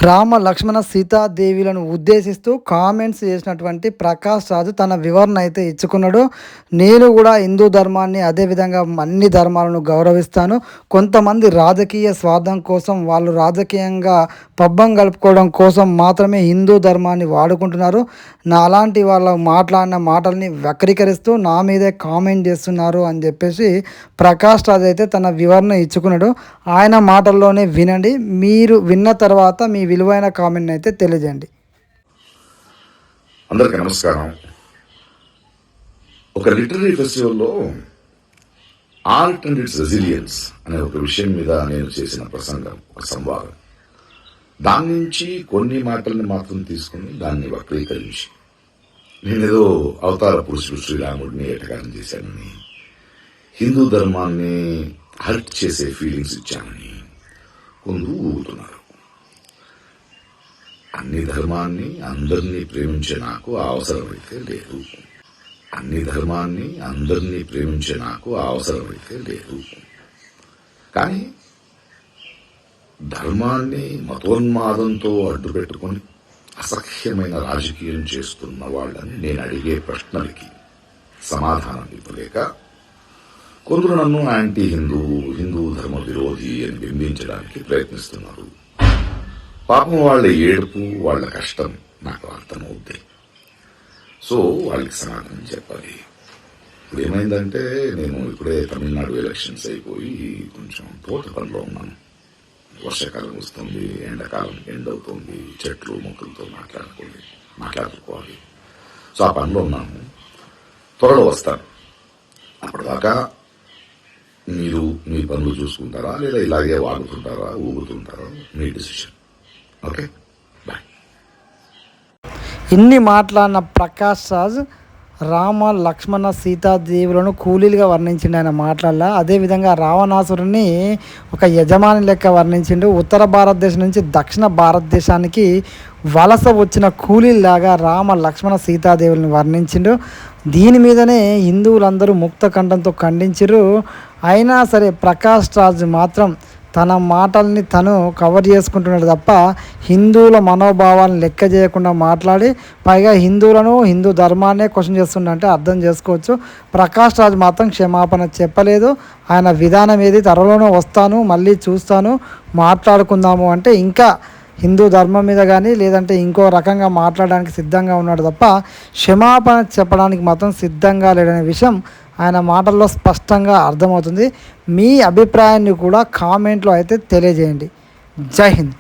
Rama Lakshmana సీతాదేవిలను ఉద్దేశిస్తూ comments చేసినటువంటి ప్రకాష్ రాజు తన వివరణ అయితే ఇచ్చుకున్నాడు. నేను కూడా హిందూ ధర్మాన్ని అదేవిధంగా అన్ని ధర్మాలను గౌరవిస్తాను. కొంతమంది రాజకీయ స్వార్థం కోసం వాళ్ళు రాజకీయంగా పబ్బం గలుపుకోవడం కోసం మాత్రమే హిందూ ధర్మాన్ని వాడుకుంటున్నారు. నా అలాంటి వాళ్ళ మాట్లాడిన మాటల్ని వక్రీకరిస్తూ నా మీదే కామెంట్ చేస్తున్నారు అని చెప్పేసి ప్రకాష్ రాజు అయితే తన వివరణ ఇచ్చుకున్నాడు. ఆయన మాటల్లోనే వినండి. మీరు విన్న తర్వాత మీ విలువైన కామెంట్ అయితే తెలియజేయండి. అందరికీ నమస్కారం. ఒక లిటరీ ఫెస్టివల్లో ఆర్ట్ అండ్ ఇట్స్ రెసిలియన్స్ అనే ఒక విషయం మీద నేను చేసిన ప్రసంగం, ఒక సంవాదం. దాని నుంచి కొన్ని మాటల్ని మాత్రం తీసుకుని దాన్ని వక్రీకరించి నేనేదో అవతార పురుషుడు శ్రీరాముడిని ఎటకారం చేశానని, హిందూ ధర్మాన్ని హర్ట్ చేసే ఫీలింగ్స్ ఇచ్చానని కొందరు ఊగుతున్నారు. అన్ని ధర్మాన్ని అందరినీ ప్రేమించే నాకు అవసరమైతే లేదు. కానీ ధర్మాన్ని మతోన్మాదంతో అడ్డుపెట్టుకుని అసహ్యమైన రాజకీయం చేస్తున్న వాళ్ళని నేను అడిగే ప్రశ్నలకి సమాధానం ఇవ్వలేక కొందరు నన్ను యాంటీ హిందూ ధర్మ విరోధి అని బింబించడానికి ప్రయత్నిస్తున్నారు. పాపం వాళ్ళ ఏడుపు, వాళ్ళ కష్టం నాకు అర్థమవుద్ది. సో వాళ్ళకి సమాధానం చెప్పాలి. ఇప్పుడు ఏమైందంటే, నేను ఇప్పుడే తమిళనాడు ఎలక్షన్స్ అయిపోయి కొంచెం తోట పనిలో ఉన్నాను. వర్షాకాలం వస్తుంది, ఎండాకాలం ఎండ్ అవుతుంది, చెట్లు మొక్కలతో మాట్లాడుకోవాలి. సో ఆ పనిలో ఉన్నాను. త్వరలో వస్తాను. అప్పటిదాకా మీరు మీ పనులు చూసుకుంటారా, లేదా ఇలాగే వాగుతుంటారా, ఊగుతుంటారా, మీ డిసిషన్. Okay, bye. ఇన్ని మాట్లాడిన ప్రకాష్ రాజ్ రామ లక్ష్మణ సీతాదేవులను కూలీలుగా వర్ణించిండు ఆయన మాటలల్లో. అదేవిధంగా రావణాసురుని ఒక యజమాని లెక్క వర్ణించిండు. ఉత్తర భారతదేశం నుంచి దక్షిణ భారతదేశానికి వలస వచ్చిన కూలీలాగా రామ లక్ష్మణ సీతాదేవులను వర్ణించిండు. దీని మీదనే హిందువులందరూ ముక్త కంఠంతో ఖండించారు. అయినా సరే ప్రకాష్ రాజ్ మాత్రం తన మాటల్ని తను కవర్ చేసుకుంటున్నాడు తప్ప హిందువుల మనోభావాలను లెక్క చేయకుండా మాట్లాడి పైగా హిందూ ధర్మాన్నే క్వశ్చన్ చేస్తుండంటే అర్థం చేసుకోవచ్చు. ప్రకాష్ రాజ్ మాత్రం క్షమాపణ చెప్పలేదు. ఆయన విధానం ఏది, త్వరలోనే వస్తాను, మళ్ళీ చూస్తాను, మాట్లాడుకుందాము అంటే ఇంకా హిందూ ధర్మం మీద కానీ లేదంటే ఇంకో రకంగా మాట్లాడడానికి సిద్ధంగా ఉన్నాడు తప్ప క్షమాపణ చెప్పడానికి మాత్రం సిద్ధంగా లేదనే విషయం ఆయన మాటల్లో స్పష్టంగా అర్థమవుతుంది. మీ అభిప్రాయాన్ని కూడా కామెంట్లో అయితే తెలియజేయండి. జై హింద్.